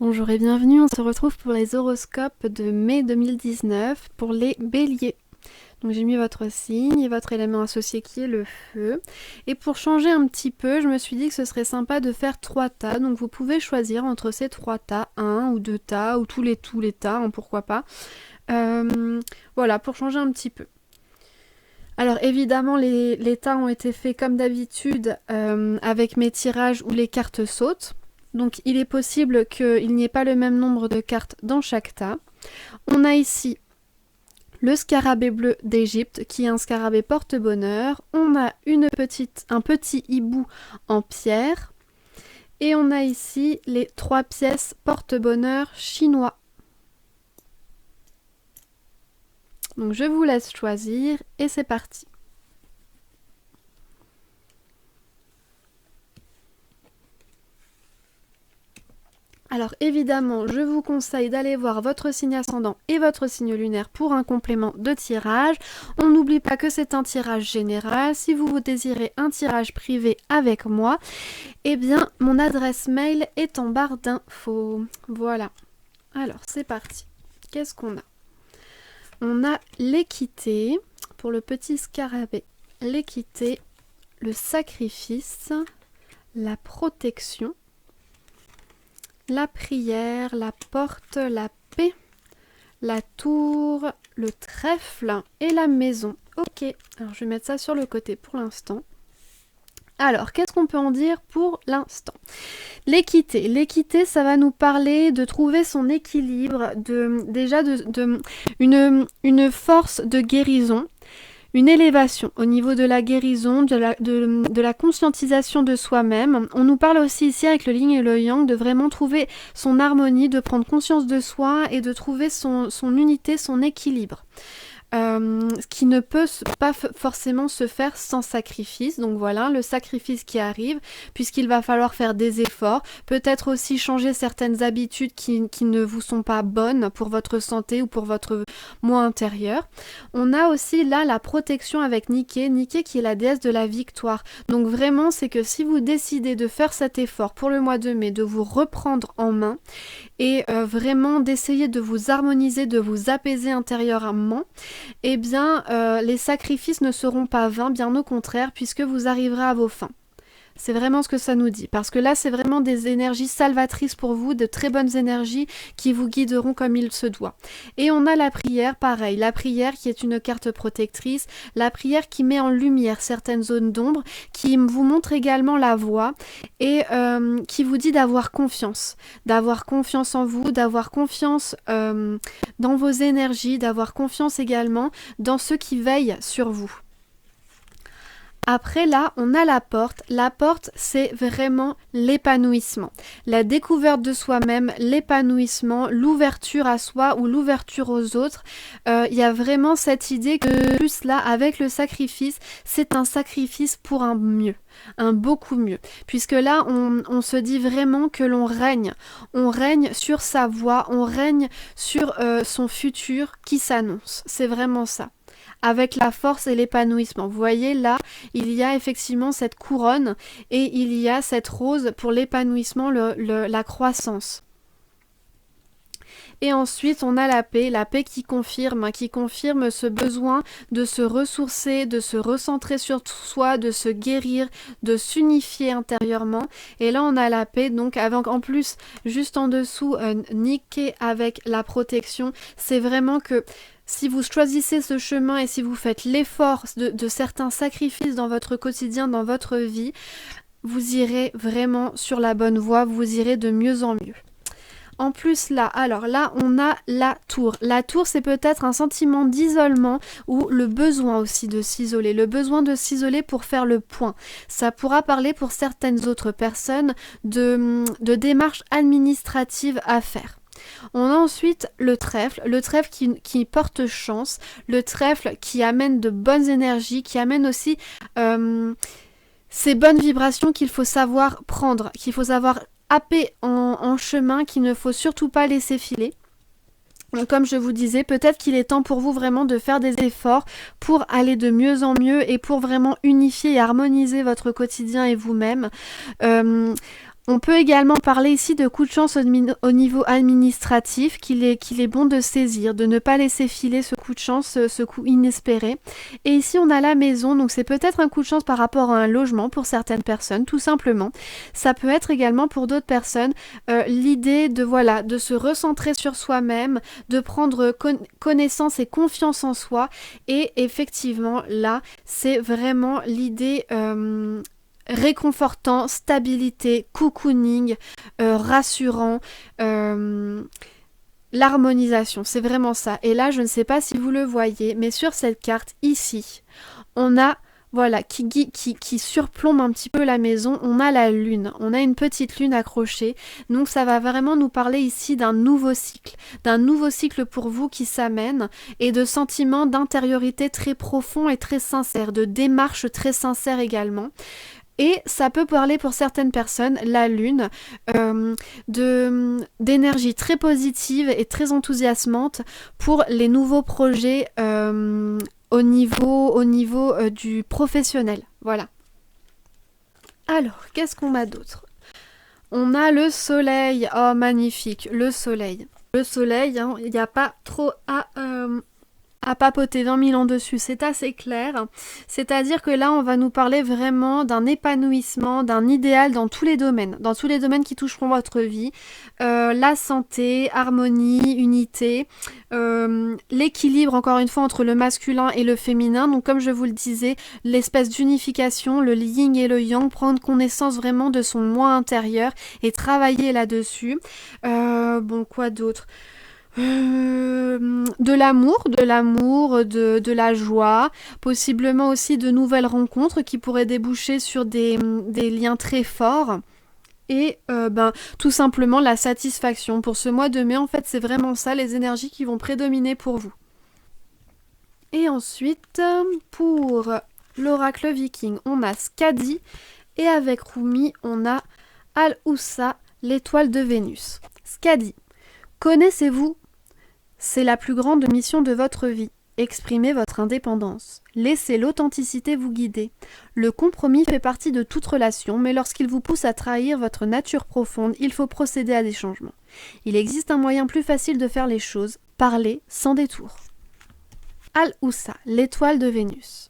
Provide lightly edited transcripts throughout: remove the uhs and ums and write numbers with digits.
Bonjour et bienvenue, on se retrouve pour les horoscopes de mai 2019 pour les béliers. Donc j'ai mis votre signe et votre élément associé qui est le feu. Et pour changer un petit peu, je me suis dit que ce serait sympa de faire 3 tas. Donc vous pouvez choisir entre ces 3 tas, un ou 2 tas, ou tous les tas, hein, pourquoi pas. Voilà, pour changer un petit peu. Alors évidemment, les tas ont été faits comme d'habitude avec mes tirages où les cartes sautent. Donc il est possible qu'il n'y ait pas le même nombre de cartes dans chaque tas. On a ici le scarabée bleu d'Égypte qui est un scarabée porte-bonheur. On a un petit hibou en pierre. Et on a ici les 3 pièces porte-bonheur chinois. Donc je vous laisse choisir et c'est parti. Alors évidemment, je vous conseille d'aller voir votre signe ascendant et votre signe lunaire pour un complément de tirage. On n'oublie pas que c'est un tirage général. Si vous désirez un tirage privé avec moi, eh bien mon adresse mail est en barre d'infos. Voilà. Alors c'est parti. Qu'est-ce qu'on a ? On a l'équité pour le petit scarabée. L'équité, le sacrifice, la protection, la prière, la porte, la paix, la tour, le trèfle et la maison. Ok, alors je vais mettre ça sur le côté pour l'instant. Alors, qu'est-ce qu'on peut en dire pour l'instant ? L'équité. L'équité, ça va nous parler de trouver son équilibre, une force de guérison. Une élévation au niveau de la guérison, de la conscientisation de soi-même. On nous parle aussi ici avec le yin et le yang de vraiment trouver son harmonie, de prendre conscience de soi et de trouver son unité, son équilibre. Ce qui ne peut pas forcément se faire sans sacrifice. Donc voilà, le sacrifice qui arrive, puisqu'il va falloir faire des efforts, peut-être aussi changer certaines habitudes qui ne vous sont pas bonnes pour votre santé ou pour votre moi intérieur. On a aussi là la protection avec Niké qui est la déesse de la victoire. Donc vraiment, c'est que si vous décidez de faire cet effort pour le mois de mai, de vous reprendre en main et vraiment d'essayer de vous harmoniser, de vous apaiser intérieurement, eh bien, les sacrifices ne seront pas vains, bien au contraire, puisque vous arriverez à vos fins. C'est vraiment ce que ça nous dit. Parce que là, c'est vraiment des énergies salvatrices pour vous, de très bonnes énergies qui vous guideront comme il se doit. Et on a la prière, pareil. La prière qui est une carte protectrice. La prière qui met en lumière certaines zones d'ombre, qui vous montre également la voie et qui vous dit d'avoir confiance. D'avoir confiance en vous, d'avoir confiance dans vos énergies, d'avoir confiance également dans ceux qui veillent sur vous. Après là, on a la porte. La porte, c'est vraiment l'épanouissement. La découverte de soi-même, l'épanouissement, l'ouverture à soi ou l'ouverture aux autres. Il y a vraiment cette idée que plus là, avec le sacrifice, c'est un sacrifice pour un mieux. Un beaucoup mieux. Puisque là, on se dit vraiment que l'on règne. On règne sur sa voie, on règne sur son futur qui s'annonce. C'est vraiment ça. Avec la force et l'épanouissement. Vous voyez là, il y a effectivement cette couronne et il y a cette rose pour l'épanouissement, la croissance. Et ensuite, on a la paix qui confirme ce besoin de se ressourcer, de se recentrer sur soi, de se guérir, de s'unifier intérieurement. Et là, on a la paix, donc avec en plus, juste en dessous, Niké avec la protection. C'est vraiment que si vous choisissez ce chemin et si vous faites l'effort de certains sacrifices dans votre quotidien, dans votre vie, vous irez vraiment sur la bonne voie, vous irez de mieux en mieux. En plus là, alors là on a la tour. La tour c'est peut-être un sentiment d'isolement ou le besoin aussi de s'isoler. Le besoin de s'isoler pour faire le point. Ça pourra parler pour certaines autres personnes de démarches administratives à faire. On a ensuite le trèfle qui porte chance, le trèfle qui amène de bonnes énergies, qui amène aussi ces bonnes vibrations qu'il faut savoir prendre, qu'il faut savoir happer en chemin, qu'il ne faut surtout pas laisser filer. Comme je vous disais, peut-être qu'il est temps pour vous vraiment de faire des efforts pour aller de mieux en mieux et pour vraiment unifier et harmoniser votre quotidien et vous-même. On peut également parler ici de coup de chance au niveau administratif qu'il est bon de saisir, de ne pas laisser filer ce coup de chance, ce coup inespéré. Et ici on a la maison, donc c'est peut-être un coup de chance par rapport à un logement pour certaines personnes, tout simplement. Ça peut être également pour d'autres personnes l'idée de se recentrer sur soi-même, de prendre connaissance et confiance en soi. Et effectivement là, c'est vraiment l'idée réconfortant, stabilité, cocooning, rassurant, l'harmonisation, c'est vraiment ça. Et là, je ne sais pas si vous le voyez, mais sur cette carte ici, on a qui surplombe un petit peu la maison, on a la lune, on a une petite lune accrochée, donc ça va vraiment nous parler ici d'un nouveau cycle pour vous qui s'amène, et de sentiments d'intériorité très profonds et très sincères, de démarches très sincères également. Et ça peut parler pour certaines personnes, la lune, d'énergie très positive et très enthousiasmante pour les nouveaux projets au niveau du professionnel. Voilà. Alors, qu'est-ce qu'on a d'autre? On a le soleil. Oh, magnifique, le soleil. Le soleil, il n'y a pas trop à papoter 20 000 ans dessus, c'est assez clair. C'est-à-dire que là, on va nous parler vraiment d'un épanouissement, d'un idéal dans tous les domaines qui toucheront votre vie. La santé, harmonie, unité, l'équilibre, encore une fois, entre le masculin et le féminin. Donc, comme je vous le disais, l'espèce d'unification, le yin et le yang, prendre connaissance vraiment de son moi intérieur et travailler là-dessus. Bon, quoi d'autre ? De l'amour, de la joie, possiblement aussi de nouvelles rencontres qui pourraient déboucher sur des liens très forts. Et tout simplement la satisfaction. Pour ce mois de mai, en fait, c'est vraiment ça, les énergies qui vont prédominer pour vous. Et ensuite, pour l'oracle viking, on a Skadi, et avec Rumi, on a Al-Oussa, l'étoile de Vénus. Skadi. Connaissez-vous? C'est la plus grande mission de votre vie. Exprimez votre indépendance. Laissez l'authenticité vous guider. Le compromis fait partie de toute relation, mais lorsqu'il vous pousse à trahir votre nature profonde, il faut procéder à des changements. Il existe un moyen plus facile de faire les choses, parler sans détour. Al-Oussa, l'étoile de Vénus.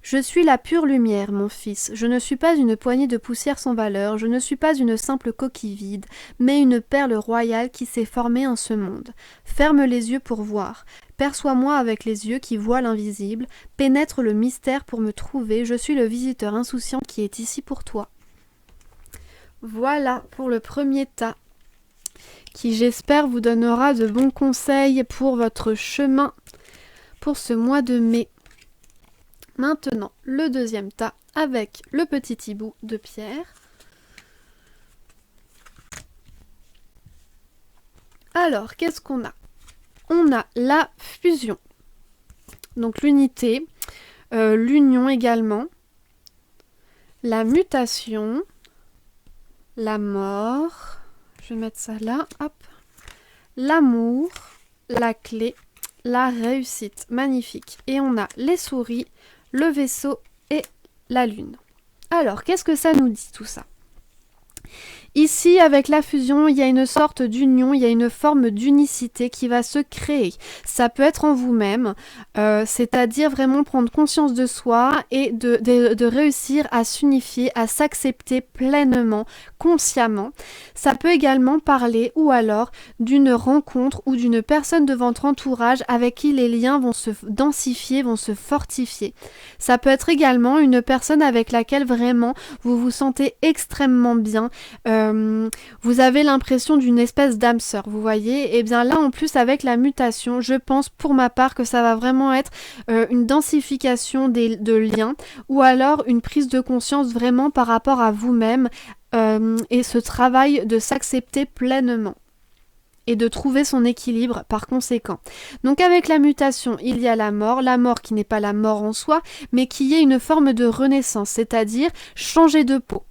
Je suis la pure lumière, mon fils. Je ne suis pas une poignée de poussière sans valeur, je ne suis pas une simple coquille vide, mais une perle royale qui s'est formée en ce monde. Ferme les yeux pour voir. Perçois-moi avec les yeux qui voient l'invisible. Pénètre le mystère pour me trouver. Je suis le visiteur insouciant qui est ici pour toi. Voilà pour le premier tas, qui j'espère vous donnera de bons conseils pour votre chemin pour ce mois de mai. Maintenant, le deuxième tas avec le petit hibou de pierre. Alors, qu'est-ce qu'on a? On a la fusion, donc l'unité, l'union également, la mutation, la mort, je vais mettre ça là, hop, l'amour, la clé, la réussite, magnifique. Et on a les souris, le vaisseau et la lune. Alors, qu'est-ce que ça nous dit tout ça? Ici, avec la fusion, il y a une sorte d'union, il y a une forme d'unicité qui va se créer. Ça peut être en vous-même, c'est-à-dire vraiment prendre conscience de soi et de réussir à s'unifier, à s'accepter pleinement, consciemment. Ça peut également parler ou alors d'une rencontre ou d'une personne de votre entourage avec qui les liens vont se densifier, vont se fortifier. Ça peut être également une personne avec laquelle vraiment vous vous sentez extrêmement bien. Vous avez l'impression d'une espèce d'âme sœur, vous voyez. Et bien là, en plus, avec la mutation, je pense pour ma part que ça va vraiment être une densification de liens ou alors une prise de conscience vraiment par rapport à vous-même et ce travail de s'accepter pleinement et de trouver son équilibre par conséquent. Donc avec la mutation, il y a la mort qui n'est pas la mort en soi, mais qui est une forme de renaissance, c'est-à-dire changer de peau.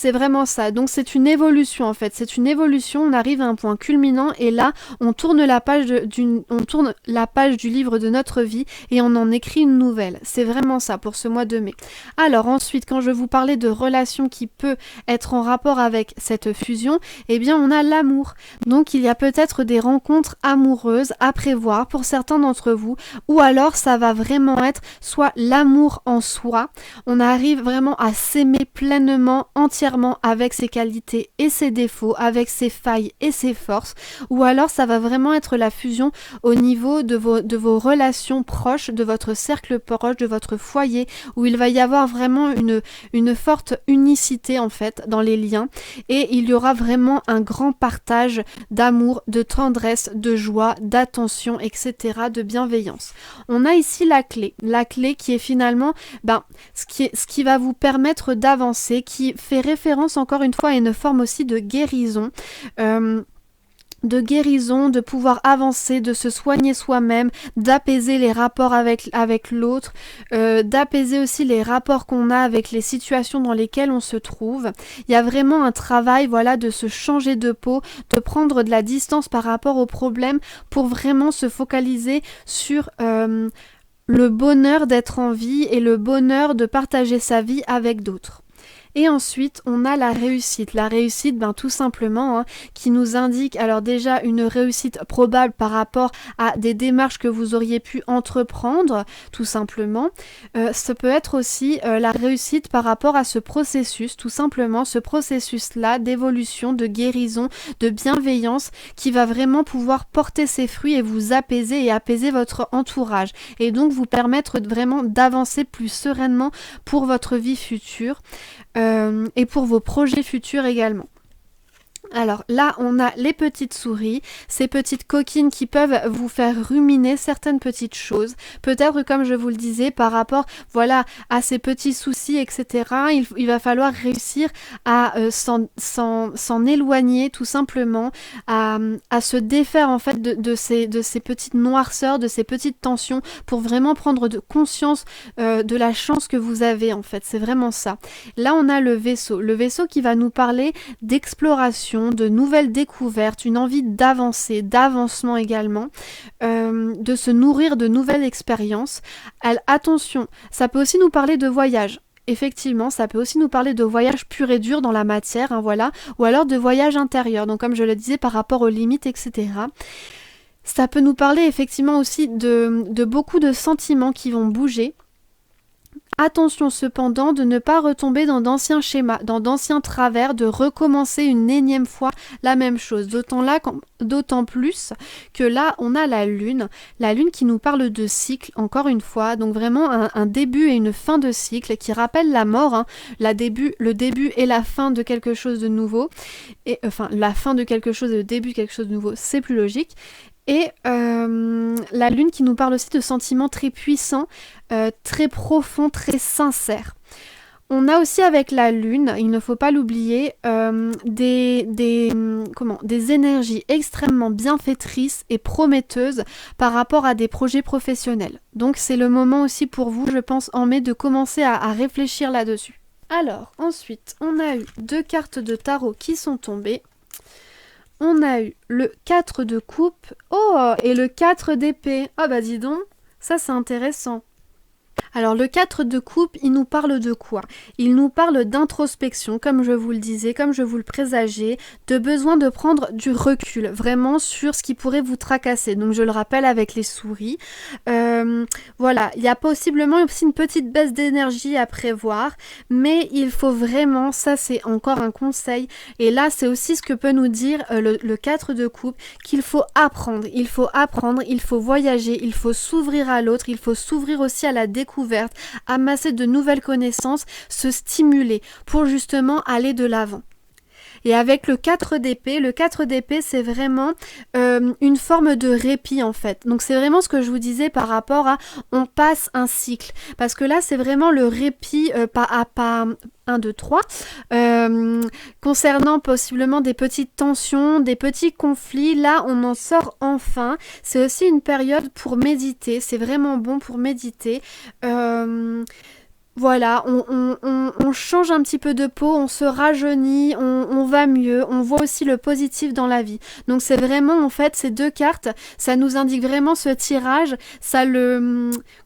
C'est vraiment ça. Donc c'est une évolution en fait. C'est une évolution. On arrive à un point culminant et là, on tourne la page du livre de notre vie et on en écrit une nouvelle. C'est vraiment ça pour ce mois de mai. Alors ensuite, quand je vous parlais de relation qui peut être en rapport avec cette fusion, eh bien on a l'amour. Donc il y a peut-être des rencontres amoureuses à prévoir pour certains d'entre vous, ou alors ça va vraiment être soit l'amour en soi, on arrive vraiment à s'aimer pleinement, entièrement avec ses qualités et ses défauts, avec ses failles et ses forces, ou alors ça va vraiment être la fusion au niveau de vos relations proches, de votre cercle proche, de votre foyer, où il va y avoir vraiment une forte unicité en fait dans les liens, et il y aura vraiment un grand partage d'amour, de tendresse, de joie, d'attention, etc., de bienveillance. On a ici la clé qui est finalement ce qui va vous permettre d'avancer, qui fait référence encore une fois à une forme aussi de guérison. De pouvoir avancer, de se soigner soi-même, d'apaiser les rapports avec l'autre, d'apaiser aussi les rapports qu'on a avec les situations dans lesquelles on se trouve. Il y a vraiment un travail, voilà, de se changer de peau, de prendre de la distance par rapport aux problèmes pour vraiment se focaliser sur le bonheur d'être en vie et le bonheur de partager sa vie avec d'autres. Et ensuite, on a la réussite. La réussite, tout simplement, qui nous indique, alors déjà, une réussite probable par rapport à des démarches que vous auriez pu entreprendre, tout simplement. Ça peut être aussi la réussite par rapport à ce processus, tout simplement, ce processus-là d'évolution, de guérison, de bienveillance, qui va vraiment pouvoir porter ses fruits et vous apaiser et apaiser votre entourage. Et donc, vous permettre vraiment d'avancer plus sereinement pour votre vie future. Et pour vos projets futurs également. Alors là, on a les petites souris, ces petites coquines qui peuvent vous faire ruminer certaines petites choses. Peut-être, comme je vous le disais, par rapport à ces petits soucis, etc., il va falloir réussir à s'en éloigner tout simplement, à se défaire en fait de ces petites noirceurs, de ces petites tensions pour vraiment prendre conscience de la chance que vous avez en fait. C'est vraiment ça. Là, on a le vaisseau qui va nous parler d'exploration, de nouvelles découvertes, une envie d'avancer, d'avancement également, de se nourrir de nouvelles expériences. Attention, ça peut aussi nous parler de voyage. Effectivement, ça peut aussi nous parler de voyage pur et dur dans la matière, ou alors de voyage intérieur, donc comme je le disais par rapport aux limites, etc. Ça peut nous parler effectivement aussi de beaucoup de sentiments qui vont bouger. Attention cependant de ne pas retomber dans d'anciens schémas, dans d'anciens travers, de recommencer une énième fois la même chose. D'autant plus que là, on a la lune qui nous parle de cycle, encore une fois, donc vraiment un début et une fin de cycle qui rappelle la mort, le début et la fin de quelque chose de nouveau, et enfin la fin de quelque chose et le début de quelque chose de nouveau, c'est plus logique. Et la lune qui nous parle aussi de sentiments très puissants, très profonds, très sincères. On a aussi avec la lune, il ne faut pas l'oublier, des énergies extrêmement bienfaitrices et prometteuses par rapport à des projets professionnels. Donc c'est le moment aussi pour vous, je pense, en mai, de commencer à réfléchir là-dessus. Alors, ensuite, on a eu 2 cartes de tarot qui sont tombées. On a eu le 4 de coupe, et le 4 d'épée. Ah bah dis donc, ça c'est intéressant. Alors le 4 de coupe, il nous parle de quoi? Il nous parle d'introspection, comme je vous le disais, comme je vous le présageais, de besoin de prendre du recul, vraiment sur ce qui pourrait vous tracasser. Donc je le rappelle avec les souris. Voilà, il y a possiblement aussi une petite baisse d'énergie à prévoir, mais il faut vraiment, ça c'est encore un conseil, et là c'est aussi ce que peut nous dire le 4 de coupe, qu'il faut apprendre, il faut voyager, il faut s'ouvrir à l'autre, il faut s'ouvrir aussi à la découverte, amasser de nouvelles connaissances, se stimuler pour justement aller de l'avant. Et avec le 4 d'épée, c'est vraiment une forme de répit en fait. Donc c'est vraiment ce que je vous disais par rapport à on passe un cycle. Parce que là, c'est vraiment le répit pas à pas 1, 2, 3, concernant possiblement des petites tensions, des petits conflits. Là, on en sort enfin. C'est aussi une période pour méditer. C'est vraiment bon pour méditer. voilà, on change un petit peu de peau, on se rajeunit, on va mieux, on voit aussi le positif dans la vie. Donc c'est vraiment, en fait, ces deux cartes, ça nous indique vraiment ce tirage,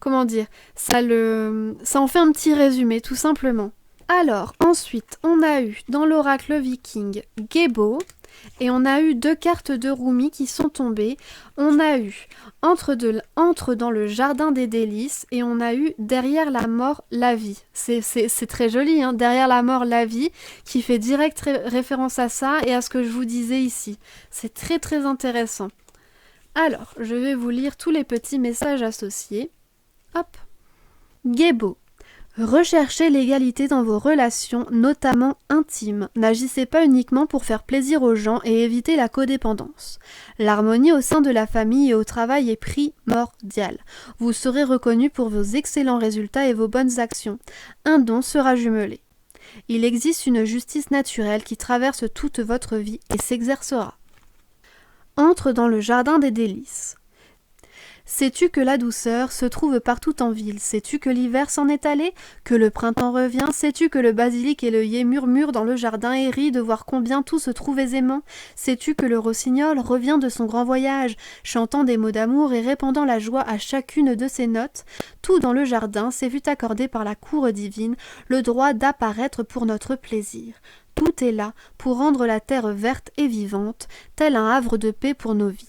comment dire, ça en fait un petit résumé, tout simplement. Alors, ensuite, on a eu dans l'oracle viking Gebo, et on a eu deux cartes de Rumi qui sont tombées. On a eu entre dans le jardin des délices et on a eu derrière la mort la vie. C'est très joli, hein, derrière la mort la vie, qui fait direct référence à ça et à ce que je vous disais ici. C'est très très intéressant. Alors, je vais vous lire tous les petits messages associés. Hop. Gebo. Recherchez l'égalité dans vos relations, notamment intimes. N'agissez pas uniquement pour faire plaisir aux gens et évitez la codépendance. L'harmonie au sein de la famille et au travail est primordiale. Vous serez reconnu pour vos excellents résultats et vos bonnes actions. Un don sera jumelé. Il existe une justice naturelle qui traverse toute votre vie et s'exercera. Entre dans le jardin des délices. Sais-tu que la douceur se trouve partout en ville? Sais-tu que l'hiver s'en est allé? Que le printemps revient? Sais-tu que le basilic et l'œillet murmurent dans le jardin et rient de voir combien tout se trouve aisément? Sais-tu que le rossignol revient de son grand voyage, chantant des mots d'amour et répandant la joie à chacune de ses notes? Tout dans le jardin s'est vu accorder par la cour divine le droit d'apparaître pour notre plaisir. Tout est là pour rendre la terre verte et vivante, tel un havre de paix pour nos vies.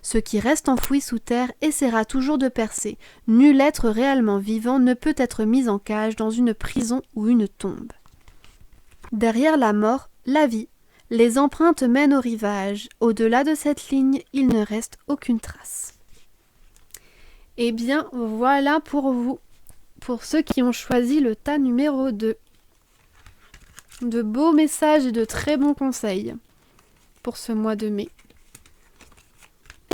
Ce qui reste enfoui sous terre essaiera toujours de percer. Nul être réellement vivant ne peut être mis en cage dans une prison ou une tombe. Derrière la mort, la vie. Les empreintes mènent au rivage. Au-delà de cette ligne, il ne reste aucune trace. Eh bien, voilà pour vous, pour ceux qui ont choisi le tas numéro 2. De beaux messages et de très bons conseils pour ce mois de mai.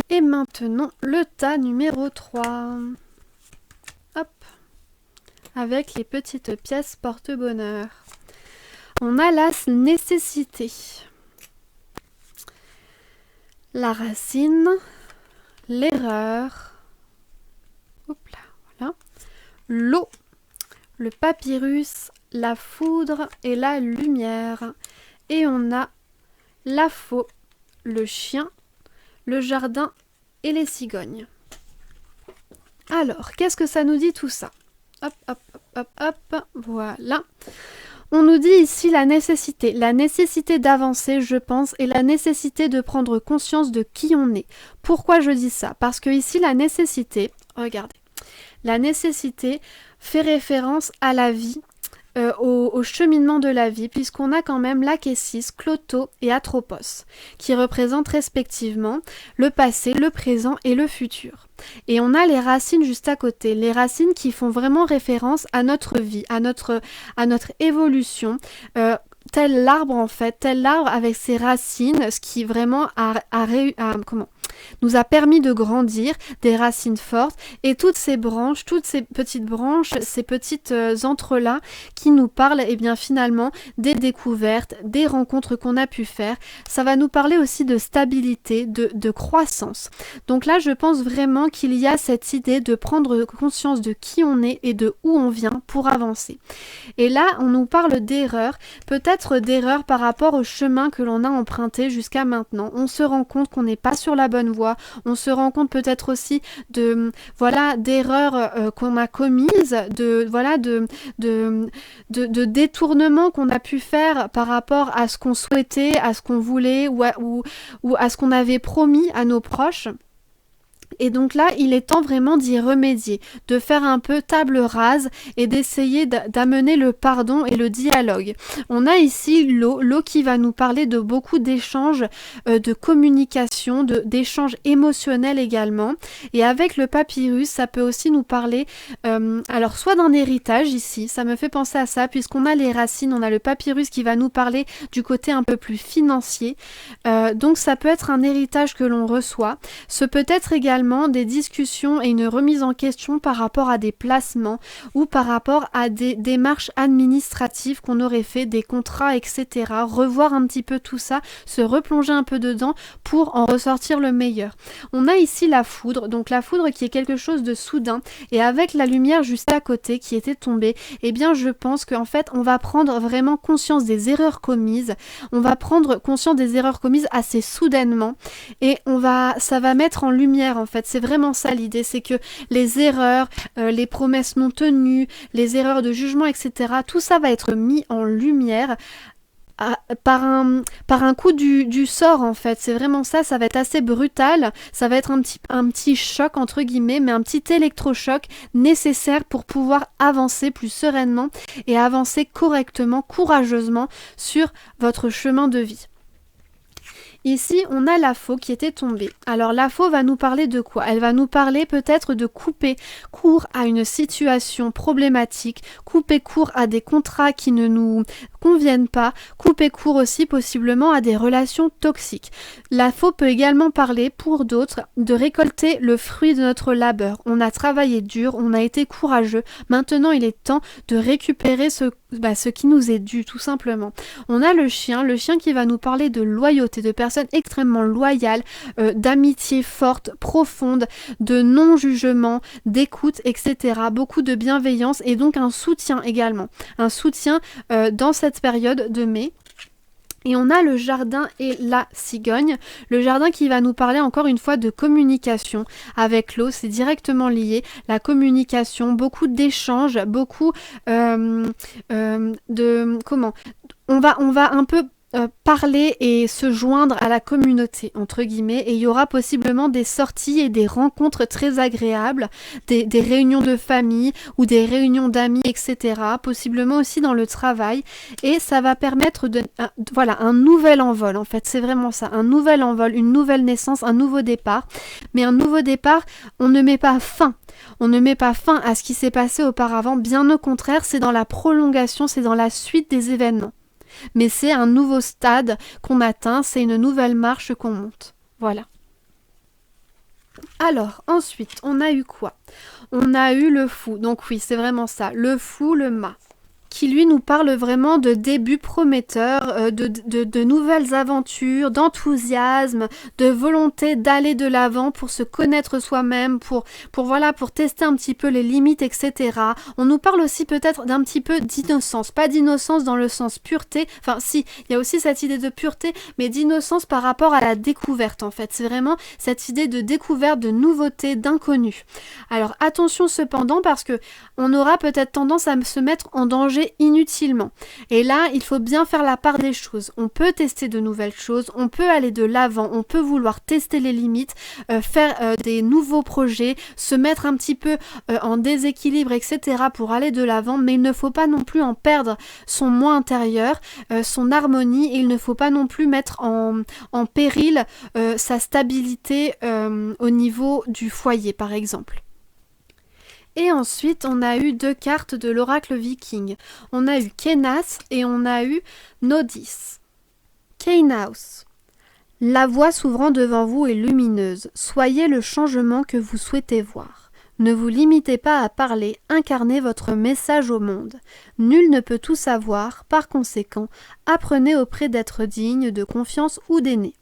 Et maintenant, le tas numéro 3. Hop. Avec les petites pièces porte-bonheur. On a la nécessité. La racine. L'erreur. Hop là, voilà. L'eau. Le papyrus. La foudre et la lumière. Et on a la faux. Le chien. Le jardin et les cigognes. Alors, qu'est-ce que ça nous dit tout ça? Hop, hop, hop, hop, hop, voilà. On nous dit ici la nécessité d'avancer, je pense, et la nécessité de prendre conscience de qui on est. Pourquoi je dis ça? Parce que ici, la nécessité, regardez, la nécessité fait référence à la vie, au cheminement de la vie, puisqu'on a quand même l'Akessis, Cloto et Atropos, qui représentent respectivement le passé, le présent et le futur. Et on a les racines juste à côté, les racines qui font vraiment référence à notre vie, à notre évolution, tel l'arbre en fait, tel l'arbre avec ses racines, ce qui vraiment nous a permis de grandir, des racines fortes, et toutes ces branches, toutes ces petites branches, ces petites entrelacs qui nous parlent, eh bien finalement, des découvertes, des rencontres qu'on a pu faire. Ça va nous parler aussi de stabilité, de croissance. Donc là, je pense vraiment qu'il y a cette idée de prendre conscience de qui on est et de où on vient pour avancer. Et là, on nous parle d'erreurs, peut-être d'erreurs par rapport au chemin que l'on a emprunté jusqu'à maintenant. On se rend compte qu'on n'est pas sur la bonne voie, on se rend compte peut-être aussi d'erreurs qu'on a commises, de détournements qu'on a pu faire par rapport à ce qu'on souhaitait, à ce qu'on voulait ou à ce qu'on avait promis à nos proches. Et donc là, il est temps vraiment d'y remédier, de faire un peu table rase et d'essayer d'amener le pardon et le dialogue. On a ici l'eau qui va nous parler de beaucoup d'échanges, de communication, d'échanges émotionnels également. Et avec le papyrus, ça peut aussi nous parler, alors soit d'un héritage ici, ça me fait penser à ça, puisqu'on a les racines, on a le papyrus qui va nous parler du côté un peu plus financier. Donc ça peut être un héritage que l'on reçoit. Ce peut être également également des discussions et une remise en question par rapport à des placements ou par rapport à des démarches administratives qu'on aurait fait, des contrats, etc. Revoir un petit peu tout ça, se replonger un peu dedans pour en ressortir le meilleur. On a ici la foudre, donc la foudre qui est quelque chose de soudain, et avec la lumière juste à côté qui était tombée, eh bien je pense qu'en fait on va prendre vraiment conscience des erreurs commises, on va prendre conscience des erreurs commises assez soudainement, et ça va mettre en lumière en fait, c'est vraiment ça l'idée, c'est que les erreurs, les promesses non tenues, les erreurs de jugement, etc., tout ça va être mis en lumière par un coup du sort en fait, c'est vraiment ça, ça va être assez brutal, ça va être un petit choc entre guillemets, mais un petit électrochoc nécessaire pour pouvoir avancer plus sereinement et avancer correctement, courageusement sur votre chemin de vie. Ici, on a la faux qui était tombée. Alors la faux va nous parler de quoi? Elle va nous parler peut-être de couper court à une situation problématique, couper court à des contrats qui ne nous conviennent pas, couper court aussi possiblement à des relations toxiques. La faux peut également parler pour d'autres de récolter le fruit de notre labeur. On a travaillé dur, on a été courageux, maintenant il est temps de récupérer ce qui nous est dû tout simplement. On a le chien qui va nous parler de loyauté, de personnes extrêmement loyales, d'amitié forte, profonde, de non-jugement, d'écoute, etc. Beaucoup de bienveillance et donc un soutien également. Un soutien dans cette période de mai. Et on a le jardin et la cigogne. Le jardin qui va nous parler encore une fois de communication avec l'eau, c'est directement lié. La communication, beaucoup d'échanges, beaucoup on va un peu parler et se joindre à la communauté, entre guillemets, et il y aura possiblement des sorties et des rencontres très agréables, des réunions de famille ou des réunions d'amis, etc., possiblement aussi dans le travail, et ça va permettre un nouvel envol, en fait, c'est vraiment ça, un nouvel envol, une nouvelle naissance, un nouveau départ, mais un nouveau départ, on ne met pas fin. On ne met pas fin à ce qui s'est passé auparavant, bien au contraire, c'est dans la prolongation, c'est dans la suite des événements. Mais c'est un nouveau stade qu'on atteint, c'est une nouvelle marche qu'on monte. Voilà. Alors, ensuite, on a eu quoi? On a eu le fou. Donc oui, c'est vraiment ça. Le fou, le mât. Qui lui nous parle vraiment de débuts prometteurs, de nouvelles aventures, d'enthousiasme, de volonté d'aller de l'avant pour se connaître soi-même, pour tester un petit peu les limites, etc. On nous parle aussi peut-être d'un petit peu d'innocence, pas d'innocence dans le sens pureté, enfin si, il y a aussi cette idée de pureté, mais d'innocence par rapport à la découverte en fait. C'est vraiment cette idée de découverte, de nouveauté, d'inconnu. Alors attention cependant parce que on aura peut-être tendance à se mettre en danger inutilement. Et là, il faut bien faire la part des choses. On peut tester de nouvelles choses, on peut aller de l'avant, on peut vouloir tester les limites, faire des nouveaux projets, se mettre un petit peu en déséquilibre, etc. pour aller de l'avant, mais il ne faut pas non plus en perdre son moi intérieur, son harmonie, et il ne faut pas non plus mettre en péril sa stabilité au niveau du foyer, par exemple. Et ensuite, on a eu 2 cartes de l'oracle viking. On a eu Kenas et on a eu Nodis. Keinaus. La voie s'ouvrant devant vous est lumineuse. Soyez le changement que vous souhaitez voir. Ne vous limitez pas à parler, incarnez votre message au monde. Nul ne peut tout savoir, par conséquent, apprenez auprès d'être digne de confiance ou d'aînés.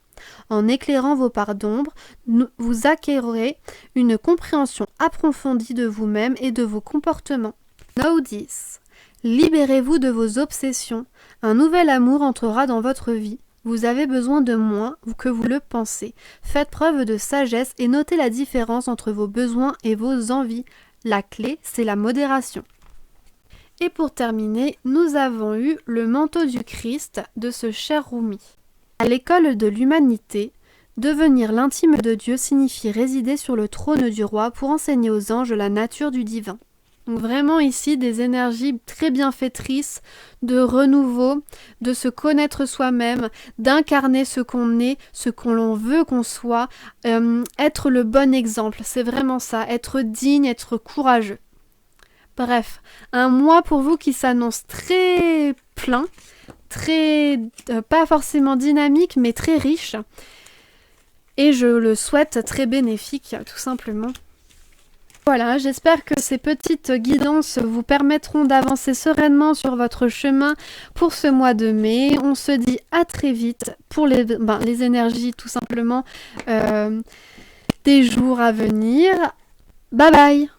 En éclairant vos parts d'ombre, vous acquérerez une compréhension approfondie de vous-même et de vos comportements. Nodis. Libérez-vous de vos obsessions. Un nouvel amour entrera dans votre vie. Vous avez besoin de moins que vous le pensez. Faites preuve de sagesse et notez la différence entre vos besoins et vos envies. La clé, c'est la modération. Et pour terminer, nous avons eu le manteau du Christ de ce cher Rumi. À l'école de l'humanité, devenir l'intime de Dieu signifie résider sur le trône du roi pour enseigner aux anges la nature du divin. Donc vraiment ici des énergies très bienfaitrices, de renouveau, de se connaître soi-même, d'incarner ce qu'on est, ce qu'on veut qu'on soit, être le bon exemple, c'est vraiment ça, être digne, être courageux. Bref, un mois pour vous qui s'annonce très plein, très pas forcément dynamique mais très riche. et je le souhaite très bénéfique, tout simplement. Voilà, j'espère que ces petites guidances vous permettront d'avancer sereinement sur votre chemin pour ce mois de mai. On se dit à très vite pour les énergies tout simplement des jours à venir. Bye bye!